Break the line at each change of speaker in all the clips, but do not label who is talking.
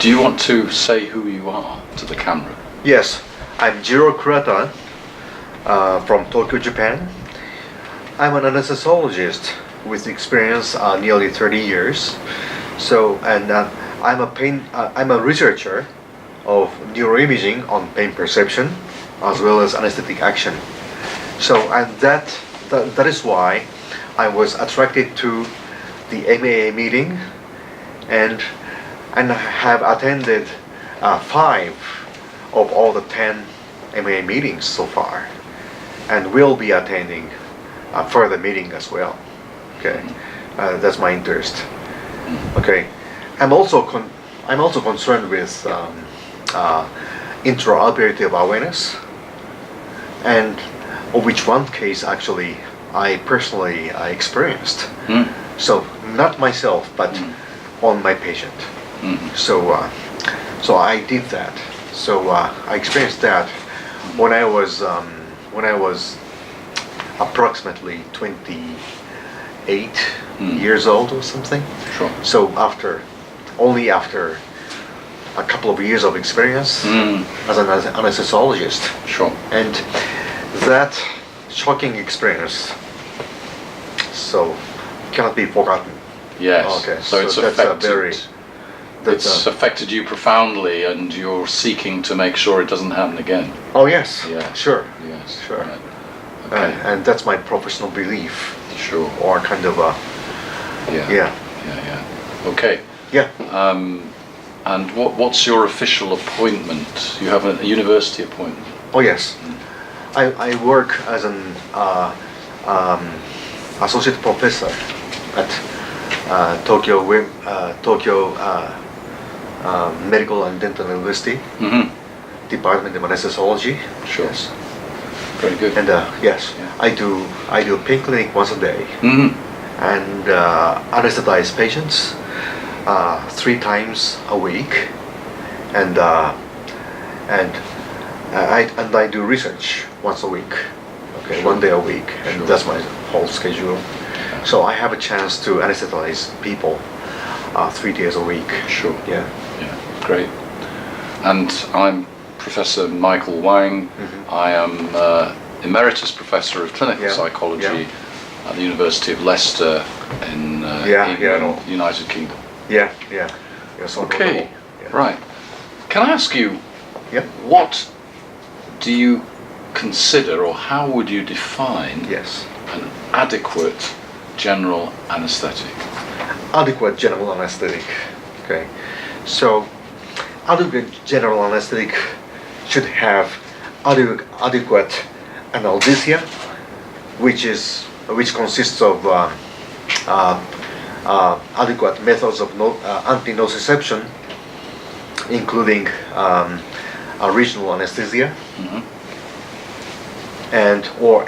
Do you want to say who you are to the camera?
Yes, I'm Kurata from Tokyo, Japan. I'm an anesthesiologist with experience nearly 30 years. I'm a researcher of neuroimaging on pain perception as well as anesthetic action. That is why I was attracted to the MAA meeting and have attended 5 of all the 10 MAA meetings so far, and will be attending a further meeting as well. Okay, that's my interest. Okay, I'm also concerned with intraoperative awareness, and of which one case actually I personally experienced. So not myself, but on my patient. So I did that. So I experienced that when I was approximately 28 years old or something.
Sure.
So only after a couple of years of experience as an anesthesiologist.
Sure.
And that shocking experience cannot be forgotten.
Yes.
Okay.
So it's affected you profoundly, and you're seeking to make sure it doesn't happen again.
Oh yes.
Yeah.
Sure.
Yes.
Sure.
Right. Okay.
And that's my professional belief.
Sure.
Or kind of a.
Yeah. Okay.
Yeah.
And what's your official appointment? You have a university appointment.
Oh yes. I work as an associate professor at Tokyo Medical and Dental University, Department of Anesthesiology.
Sure.
Yes.
Very good.
And yes, yeah. I do pain clinic once a day, and anesthetize patients 3 times a week, and I do research once a week. Okay,
Sure.
1 day a week, and
Sure.
that's my whole schedule. So I have a chance to anesthetize people 3 days a week.
Sure.
Yeah.
Yeah. Great. And I'm Professor Michael Wang. I am Emeritus Professor of Clinical Psychology at the University of Leicester in England, United Kingdom.
Yeah. So
okay. Right. Can I ask you,
Yep.
what do you consider, or how would you define an adequate general anesthetic?
Adequate general anesthetic. Okay. So adequate general anesthetic should have adequate analgesia, which consists of adequate methods of anti-nociception, including regional anesthesia, and or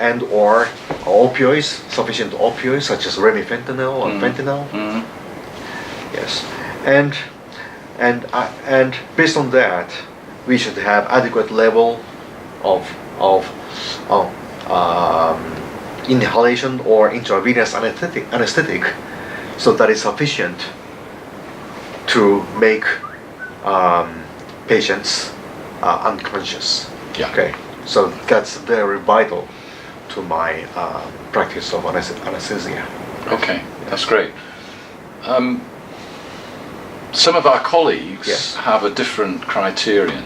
opioids, sufficient opioids such as remifentanil or fentanyl. Yes, and based on that, we should have adequate level of inhalation or intravenous anesthetic, so that is sufficient to make patients unconscious.
Yeah.
Okay. So that's very vital to my practice of anesthesia.
Okay, that's great. Some of our colleagues have a different criterion.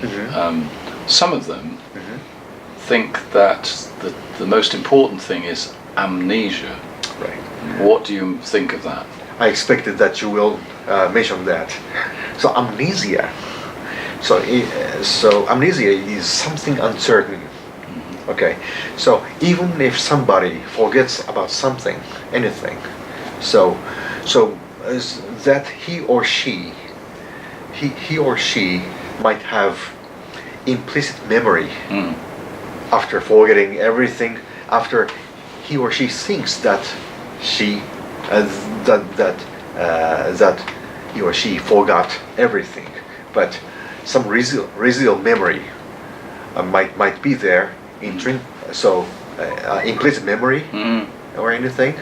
Some of them think that the most important thing is amnesia.
Right.
What do you think of that?
I expected that you will mention that. So amnesia. So amnesia is something uncertain. Okay. So even if somebody forgets about something, anything, so that he or she might have implicit memory after forgetting everything, after he or she thinks that that he or she forgot everything, but some residual memory might be there, implicit memory or anything,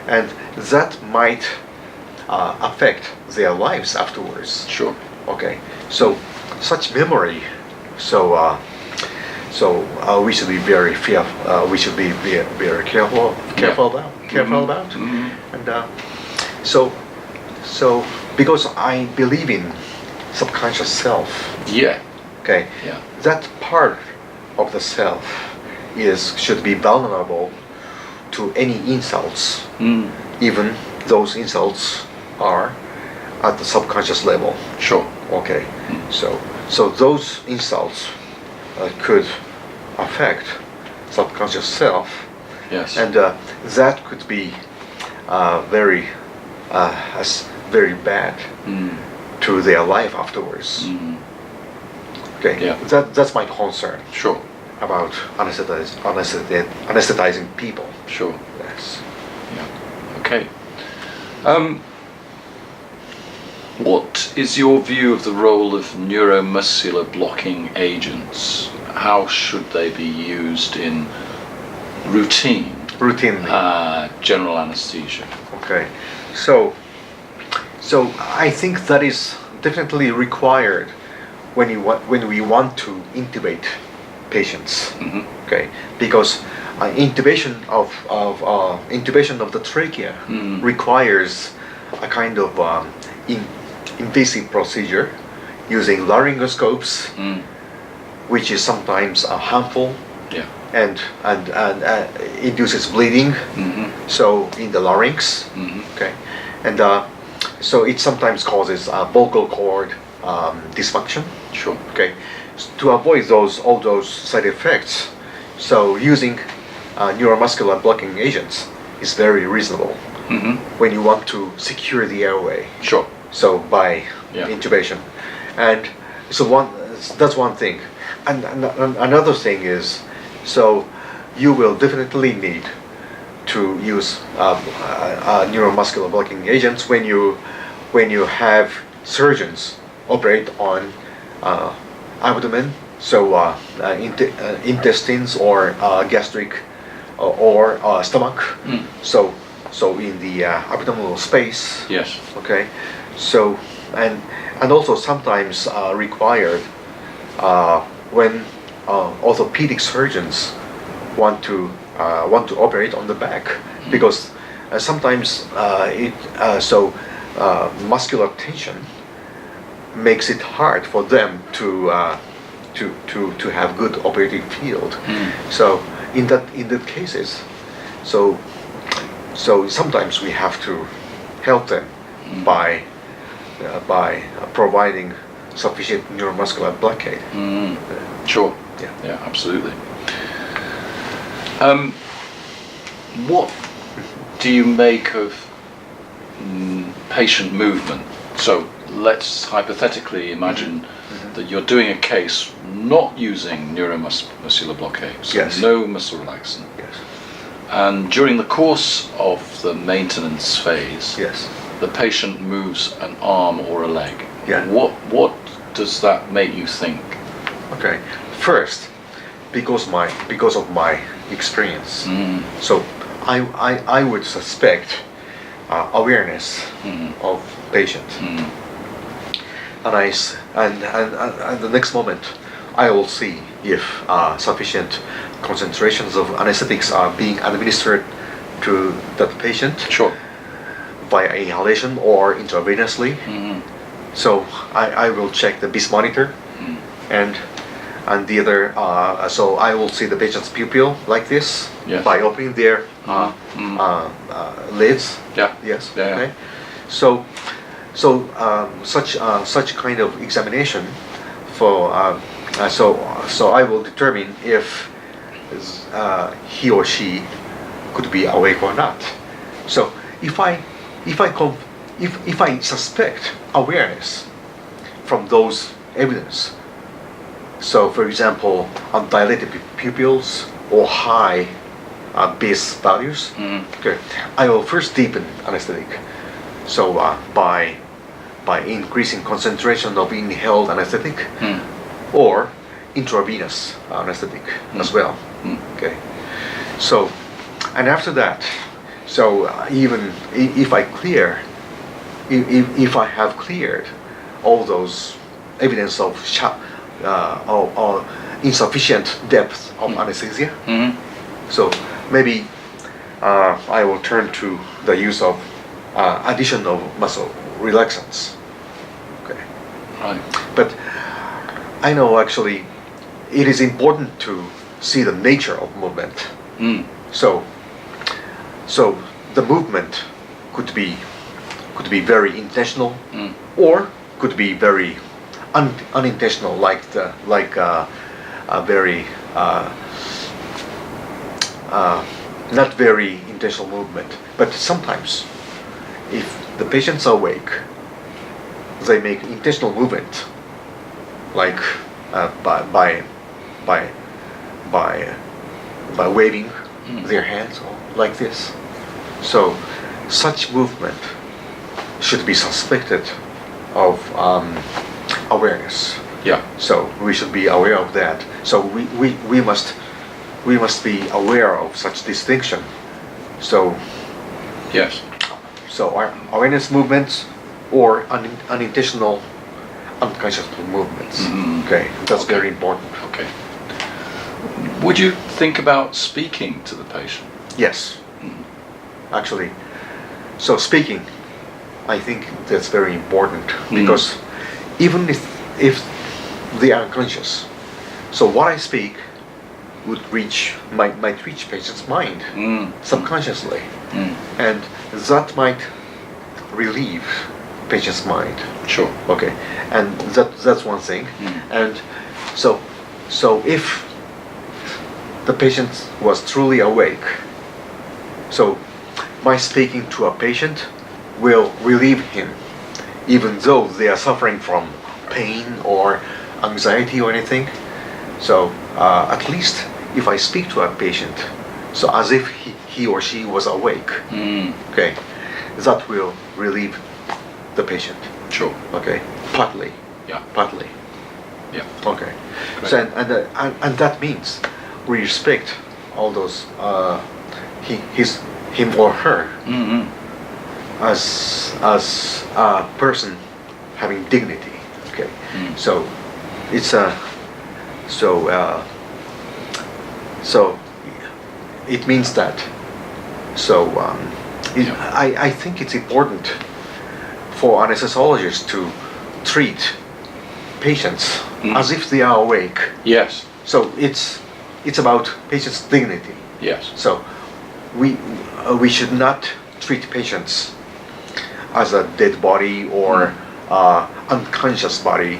and that might affect their lives afterwards.
Sure.
Okay, so such memory, so we should be very we should be very careful about, and so because I believe in subconscious self.
Yeah.
Okay.
Yeah.
That part of the self should be vulnerable to any insults, even those insults are at the subconscious level.
Sure.
Okay. So those insults could affect subconscious self.
Yes.
And that could be very bad to their life afterwards. Okay.
Yeah.
That's my concern.
Sure.
About anesthetizing people.
Sure.
Yes.
Yeah. Okay. What is your view of the role of neuromuscular blocking agents? How should they be used in
routinely
general anesthesia?
Okay. So I think that is definitely required when we want to intubate patients. Okay, because intubation of the trachea requires a kind of invasive procedure using laryngoscopes, which is sometimes harmful.
Yeah.
And induces bleeding. So in the larynx. Okay, and so it sometimes causes vocal cord dysfunction.
Sure.
Okay, to avoid all those side effects, so using neuromuscular blocking agents is very reasonable when you want to secure the airway.
Sure.
So by intubation, and so that's one thing, and another thing is, so you will definitely need to use neuromuscular blocking agents when you have surgeons operate on abdomen, so intestines or gastric or stomach. So in the abdominal space.
Yes.
Okay. So and also sometimes required when orthopedic surgeons want to operate on the back, because sometimes muscular tension makes it hard for them to have good operating field. So in that cases, so sometimes we have to help them by providing sufficient neuromuscular blockade.
Sure.
Yeah.
Yeah, absolutely. What do you make of patient movement? So let's hypothetically imagine that you're doing a case not using neuromuscular blockade, so
Yes.
no muscle relaxant.
Yes.
And during the course of the maintenance phase,
Yes.
the patient moves an arm or a leg.
Yeah.
What does that make you think?
Okay. First, because of my experience, so I would suspect awareness of patient, and the next moment I will see if sufficient concentrations of anesthetics are being administered to that patient.
Sure.
Via inhalation or intravenously. So I will check the BIS monitor, and the other. So I will see the patient's pupil like this by opening their lids.
Yeah.
Yes.
Yeah.
Okay. So such kind of examination for so I will determine if he or she could be awake or not. So if I suspect awareness from those evidence, so for example, dilated pupils or high BIS values, okay, I will first deepen anesthetic. So by increasing concentration of inhaled anesthetic or intravenous anesthetic as well. Okay. So, and after that, so even if I have cleared all those evidence of or insufficient depth of anesthesia. So maybe I will turn to the use of addition of muscle relaxants. Okay.
Right.
But I know actually it is important to see the nature of movement. So the movement could be very intentional, or could be very unintentional, like a very not very intentional movement. But sometimes, if the patients are awake, they make intentional movement, like by waving their hands like this. So such movement should be suspected of awareness.
Yeah.
So we should be aware of that. So we must be aware of such distinction. So
Yes.
so our awareness movements or unintentional unconscious movements. Okay, that's
Okay.
very important.
Okay. Would you think about speaking to the patient?
Yes, actually. So speaking, I think that's very important, because even if they are unconscious, so what I speak would might reach patient's mind subconsciously, and that might relieve patient's mind.
Sure.
Okay, and that's one thing. And so if the patient was truly awake, so my speaking to a patient will relieve him, even though they are suffering from pain or anxiety or anything. So at least if I speak to a patient, so as if he or she was awake, okay, that will relieve the patient.
Sure.
Okay, partly.
Yeah.
Partly.
Yeah.
Okay.
Great.
So and that means we respect all those him or her as a person having dignity. Okay. So it's so it means that. So I think it's important for anesthesiologists to treat patients as if they are awake.
Yes.
So it's about patient's dignity.
Yes.
So we should not treat patients as a dead body or unconscious body.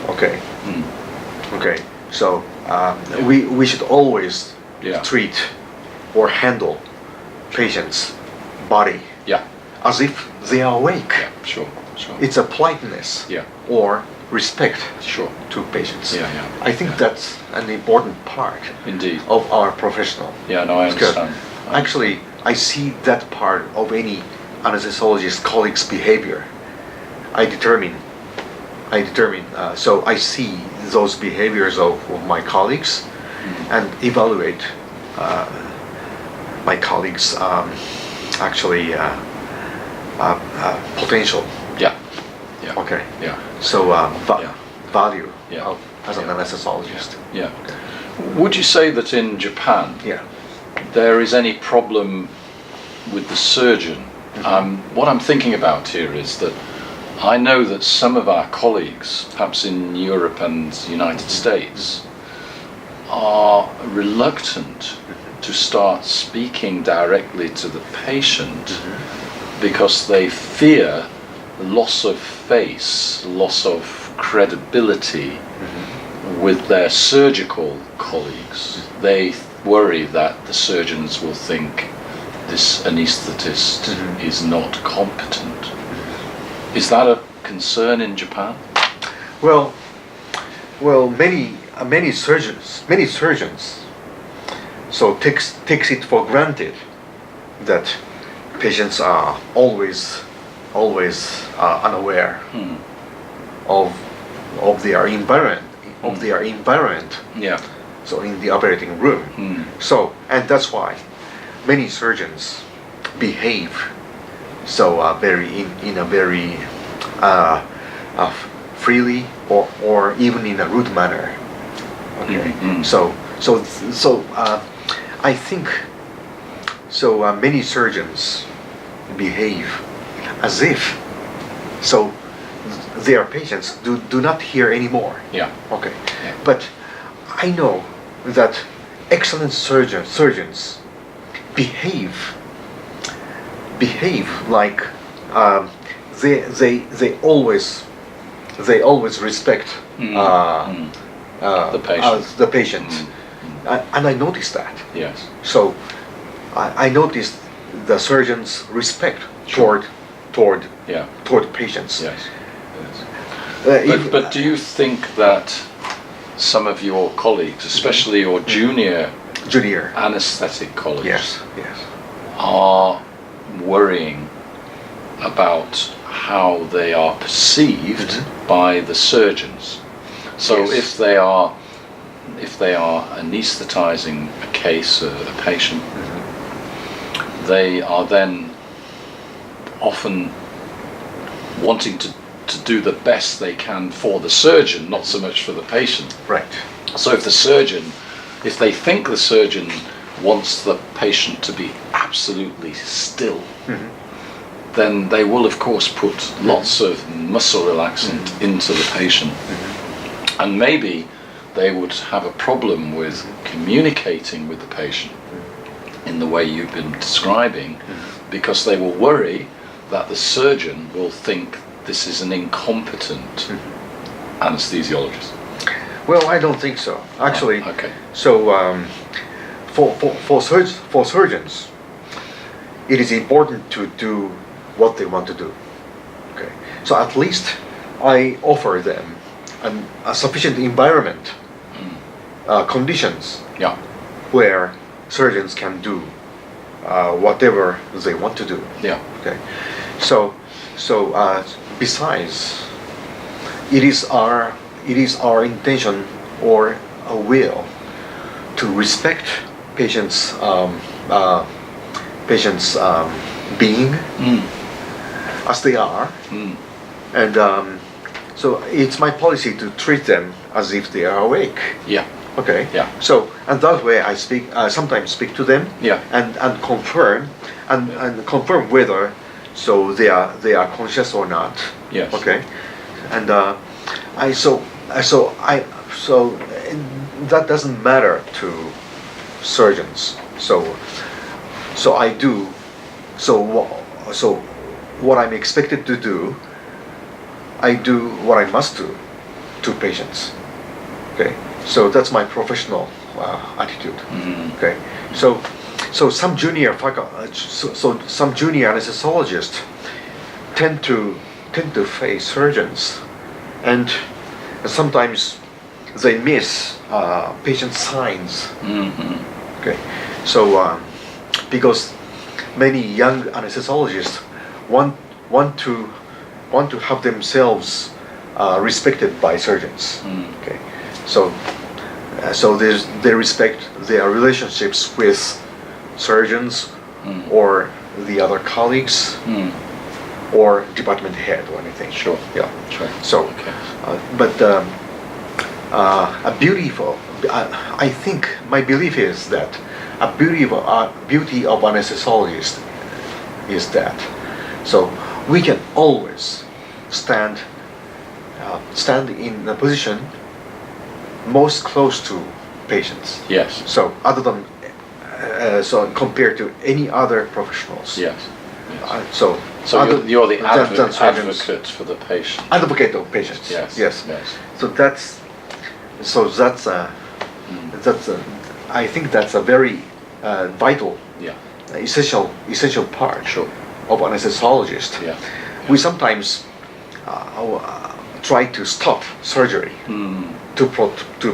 Okay. Okay. So we should always treat or handle patient's body as if they are awake.
Yeah. Sure. Sure.
It's a politeness
Yeah.
or respect
Sure.
to patients.
Yeah. Yeah.
I think that's an important part
Indeed.
of our professional.
Yeah. No, I
Because
understand.
actually, I see that part of any anesthesiologist colleague's behavior. I determine. So I see those behaviors of my colleagues and evaluate my colleagues' potential.
Yeah. Yeah.
Okay.
Yeah.
So value
Yeah.
as an anesthesiologist.
Yeah. Would you say that in Japan
Yeah.
there is any problem with the surgeon? What I'm thinking about here is that I know that some of our colleagues, perhaps in Europe and the United States, are reluctant to start speaking directly to the patient because they fear loss of face, loss of credibility with their surgical colleagues. They worry that the surgeons will think this anaesthetist is not competent. Is that a concern in Japan?
Well, many surgeons, so takes it for granted that patients are always unaware of their environment.
Yeah.
So in the operating room. So, and that's why many surgeons behave so in a very freely or even in a rude manner. Okay. I think many surgeons behave as if their patients do not hear anymore.
Yeah.
Okay.
Yeah.
But I know that excellent surgeons behave like they always respect
the patient.
the patient. And I noticed that.
Yes.
So I noticed the surgeons' respect toward patients.
Yes. But do you think that some of your colleagues, especially your junior anesthetic colleagues, are worrying about how they are perceived by the surgeons? So if they are anesthetizing a case, a patient, they are then often wanting to do the best they can for the surgeon, not so much for the patient.
Right.
So if they think the surgeon wants the patient to be absolutely still, then they will of course put lots of muscle relaxant into the patient. And maybe they would have a problem with communicating with the patient in the way you've been describing, because they will worry that the surgeon will think this is an incompetent anesthesiologist.
Well, I don't think so. Actually,
okay.
So for surgeons, it is important to do what they want to do. Okay. So at least I offer them a sufficient environment, conditions, where surgeons can do whatever they want to do.
Yeah.
Okay. So besides, it is our intention or a will to respect patients' being as they are, and so it's my policy to treat them as if they are awake.
Yeah.
Okay.
Yeah.
So and that way I sometimes speak to them.
Yeah.
And confirm confirm whether they are conscious or not.
Yes.
Okay. And that doesn't matter to surgeons. So I do. So what I'm expected to do, I do what I must do to patients. Okay. So that's my professional attitude. Okay. So some junior some junior anesthesiologists tend to face surgeons, and sometimes they miss patient signs. Okay. So because many young anesthesiologists want to have themselves respected by surgeons. Okay. So they respect their relationships with surgeons or the other colleagues or department head or anything.
Sure.
Yeah.
Sure.
So,
okay.
I think my belief is that a beauty of anesthesiologist is that we can always stand in a position most close to patients.
Yes.
So other than compared to any other professionals.
Yes.
So
you're the
surgeons.
advocate for the patient.
Advocate of patients.
Yes.
Yes.
Yes.
So that's I think that's a very vital, essential part of anesthesiologist.
Yeah.
We sometimes try to stop surgery to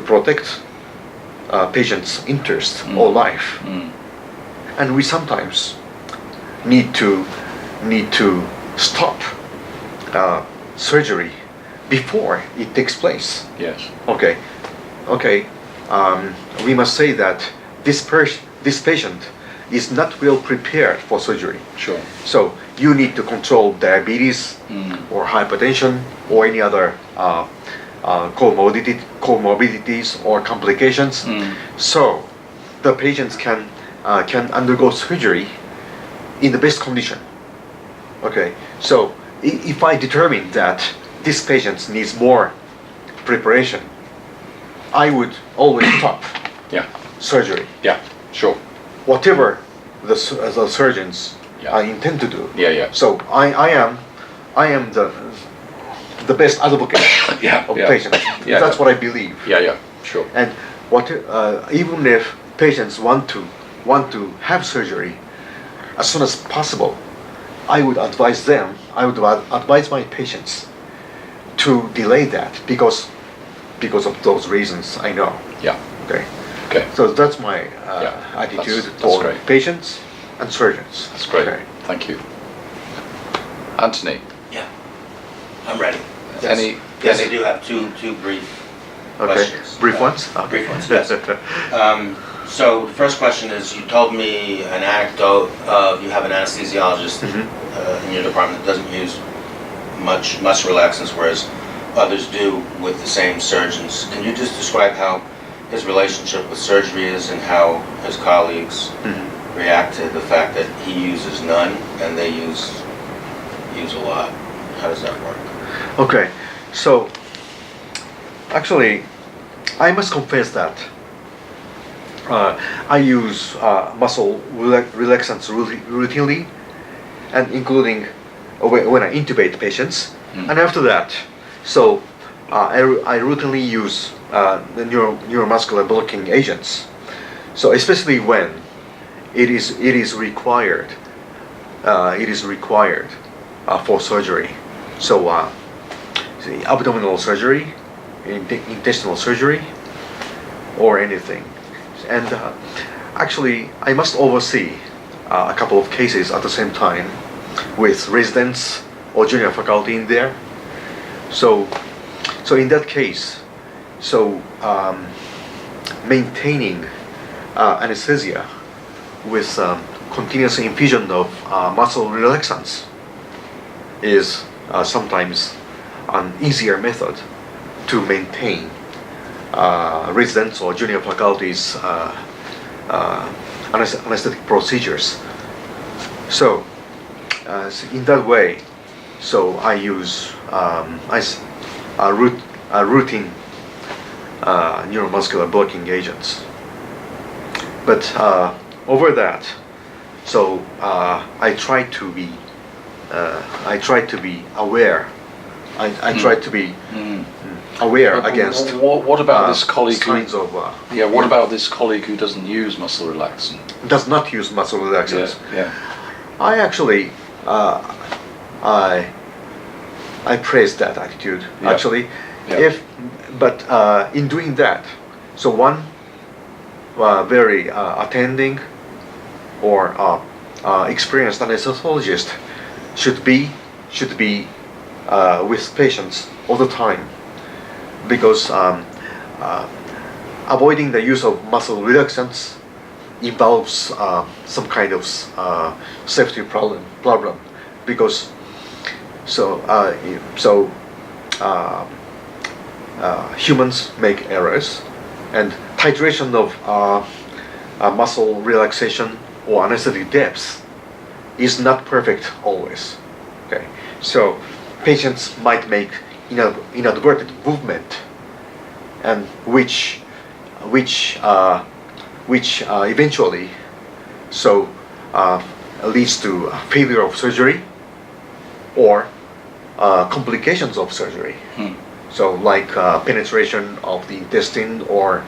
protect patient's interest or life, and we sometimes need to stop surgery before it takes place.
Yes.
Okay. We must say that this patient is not well prepared for surgery.
Sure.
So you need to control diabetes or hypertension or any other comorbidities or complications. So the patients can undergo surgery in the best condition. Okay, so if I determine that this patient needs more preparation, I would always stop surgery.
Yeah, sure.
Whatever the surgeons intend to do. So I am the best advocate of patients. That's what I believe.
Sure.
And even if patients want to have surgery as soon as possible, I would advise advise my patients to delay that because of those reasons I know. Okay. So that's my attitude toward patients and surgeons.
That's great.
Okay.
Thank you. Anthony.
Yeah, I'm ready.
Any?
Yes, I do have two brief questions.
Brief ones?
Brief ones, yes. So the first question is, you told me an anecdote of you have an anesthesiologist in your department that doesn't use much muscle relaxants, whereas others do with the same surgeons. Can you just describe how his relationship with surgery is and how his colleagues react to the fact that he uses none and they use a lot? How does that work?
Okay, so actually, I must confess that I use muscle relaxants routinely, and including when I intubate patients, and after that, so I routinely use the neuromuscular blocking agents. So especially when it is required for surgery. So the abdominal surgery, intestinal surgery, or anything. And actually, I must oversee a couple of cases at the same time with residents or junior faculty in there. So in that case, maintaining anesthesia with continuous infusion of muscle relaxants is sometimes an easier method to maintain residents or junior faculties anesthetic procedures. So in that way, so I use routine neuromuscular blocking agents. But over that, so I try to be aware. I try to be aware against.
What about this colleague
signs
who?
Of,
what about this colleague who doesn't use muscle relaxant?
Does not use muscle relaxants. I actually I praise that attitude actually. But in doing that, so one very attending or experienced anesthesiologist should be with patients all the time, because avoiding the use of muscle relaxants involves some kind of safety problem because humans make errors, and titration of muscle relaxation or anesthetic depth is not perfect always. Okay, so patients might make inadvertent movement, and which eventually leads to failure of surgery or complications of surgery. So like penetration of the intestine or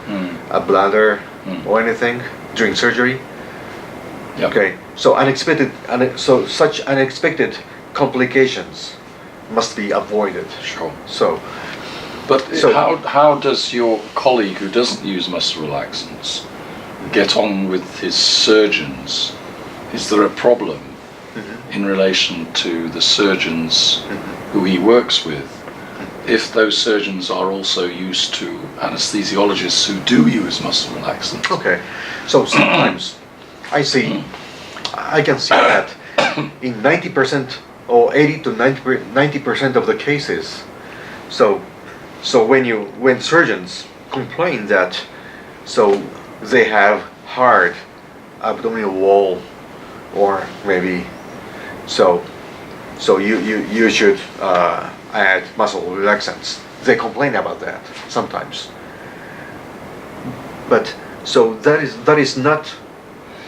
a bladder or anything during surgery. Okay, so such unexpected complications must be avoided.
Sure.
But
how does your colleague who doesn't use muscle relaxants get on with his surgeons? Is there a problem in relation to the surgeons who he works with, if those surgeons are also used to anesthesiologists who do use muscle relaxants?
Okay, so sometimes I can see that in 90% or 80 to 90% of the cases. So when surgeons complain that they have hard abdominal wall, or maybe you should add muscle relaxants. They complain about that sometimes. But that is not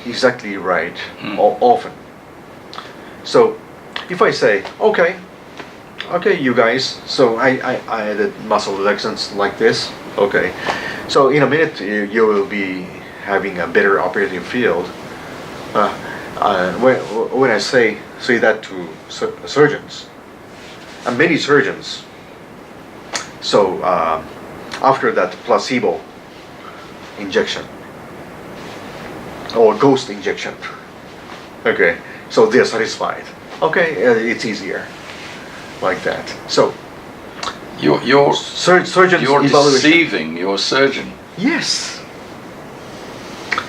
exactly right often. So if I say, okay, you guys, so I added muscle relaxants like this, okay, so in a minute you will be having a better operative field. When I say that to surgeons, and many surgeons, after that placebo injection or ghost injection, okay, so they're satisfied. Okay, it's easier, like that. So
You're
surgeons
you're
evaluation.
deceiving your surgeon.
Yes,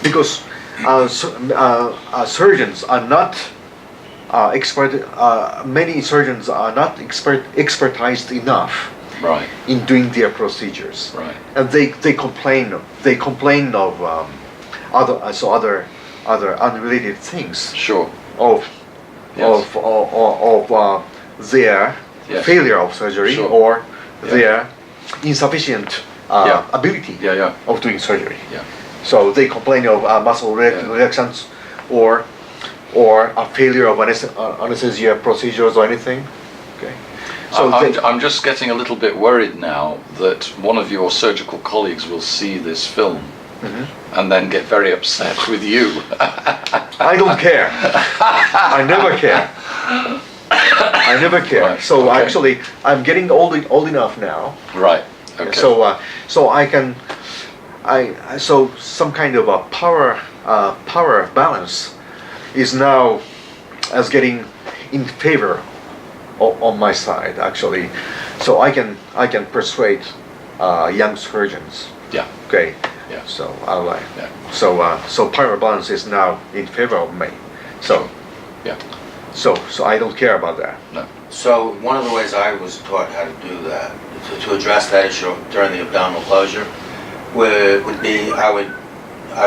because surgeons are not expert. Many surgeons are not expertised enough
Right.
in doing their procedures,
Right.
and they complain of other unrelated things
Sure.
of
Yes.
their
Yes.
failure of surgery,
Sure.
or
Yeah.
their insufficient
Yeah.
ability
Yeah.
of doing surgery.
Yeah.
So they complain of muscle relaxants, or a failure of anesthesia procedures or anything. Okay. So
I'm just getting a little bit worried now that one of your surgical colleagues will see this film and then get very upset with you.
I don't care. I never care. I never care.
Right,
So
okay.
actually, I'm getting old enough now.
Right. Okay.
So I can, so some kind of a power balance is now as getting in favor on my side, actually. So I can persuade young surgeons.
Yeah.
Okay.
Yeah.
So I'll
Yeah.
so power balance is now in favor of me. So
Yeah.
so I don't care about that.
No.
So one of the ways I was taught how to do that, to address that issue during the abdominal closure, would be I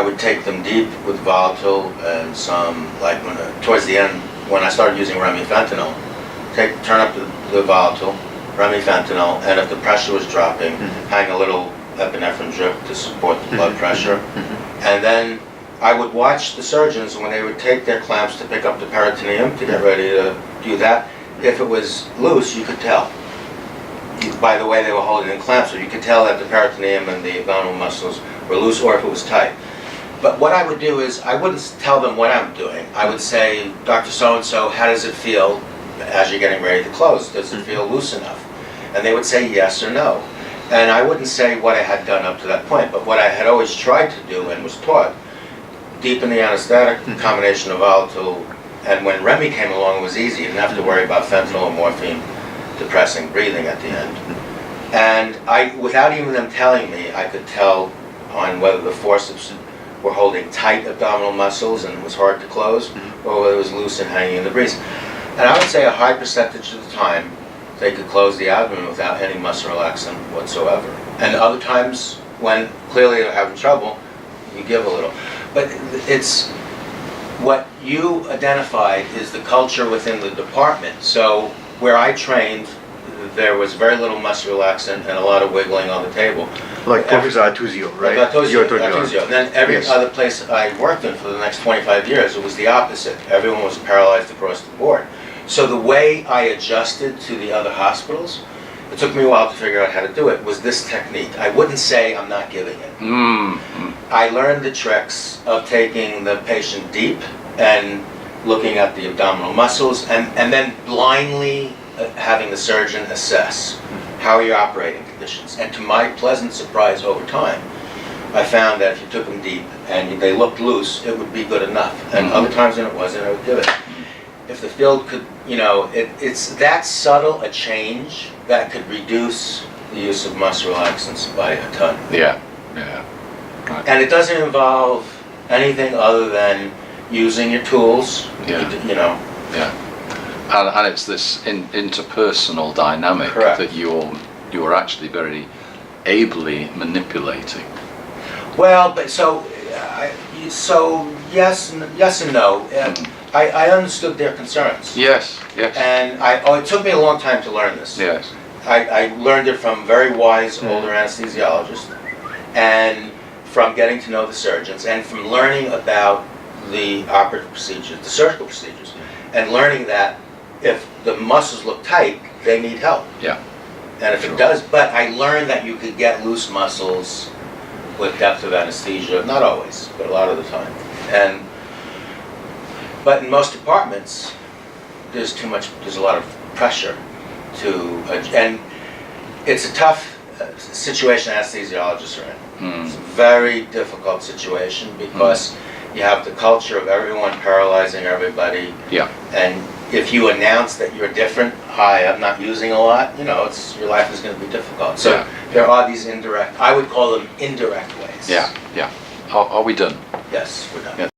would take them deep with volatile and some, like towards the end when I started using remifentanil, turn up the volatile, remifentanil, and if the pressure was dropping, hang a little epinephrine drip to support the blood pressure, and then I would watch the surgeons when they would take their clamps to pick up the peritoneum to get ready to do that. If it was loose, you could tell by the way they were holding the clamps, so you could tell that the peritoneum and the abdominal muscles were loose, or if it was tight. But what I would do is, I wouldn't tell them what I'm doing. I would say, Dr. So-and-so, how does it feel as you're getting ready to close? Does it feel loose enough? And they would say yes or no. And I wouldn't say what I had done up to that point, but what I had always tried to do and was taught, deepen the anesthetic, combination of volatile, and when Remy came along, it was easy. You didn't have to worry about fentanyl or morphine depressing breathing at the end. And without even them telling me, I could tell on whether the forceps were holding tight abdominal muscles and it was hard to close, or whether it was loose and hanging in the breeze. And I would say a high percentage of the time, they could close the abdomen without any muscle relaxant whatsoever. And other times, when clearly they're having trouble, you give a little. But it's what you identified is the culture within the department. So where I trained, there was very little muscle relaxant and a lot of wiggling on the table.
Like Professor Atuzio, right?
Atuzio. And then every
Yes.
other place I worked in for the next 25 years, it was the opposite. Everyone was paralyzed across the board. So the way I adjusted to the other hospitals, it took me a while to figure out how to do it, was this technique. I wouldn't say I'm not giving it. I learned the tricks of taking the patient deep and looking at the abdominal muscles, and then blindly having the surgeon assess how are your operating conditions. And to my pleasant surprise over time, I found that if you took them deep and they looked loose, it would be good enough. And other times when it wasn't, I would give it. If the field could, it's that subtle a change that could reduce the use of muscle relaxants by a ton.
Yeah. Yeah. Right.
And it doesn't involve anything other than using your tools,
Yeah. Yeah. And it's this interpersonal dynamic
Correct.
that you're actually very ably manipulating.
Well, but so yes and no. I understood their concerns.
Yes, yes.
And it took me a long time to learn this.
Yes.
I learned it from very wise older anesthesiologists, and from getting to know the surgeons, and from learning about the operative procedures, the surgical procedures, and learning that if the muscles look tight, they need help.
Yeah.
And if it does, but I learned that you could get loose muscles with depth of anesthesia, not always, but a lot of the time. But in most departments, there's a lot of pressure and it's a tough situation anesthesiologists are in. It's a very difficult situation because you have the culture of everyone paralyzing everybody.
Yeah.
And if you announce that you're different, hi, I'm not using a lot, your life is going to be difficult. So there are these I would call them indirect ways.
Yeah, yeah. Are we done?
Yes, we're done.
Yeah.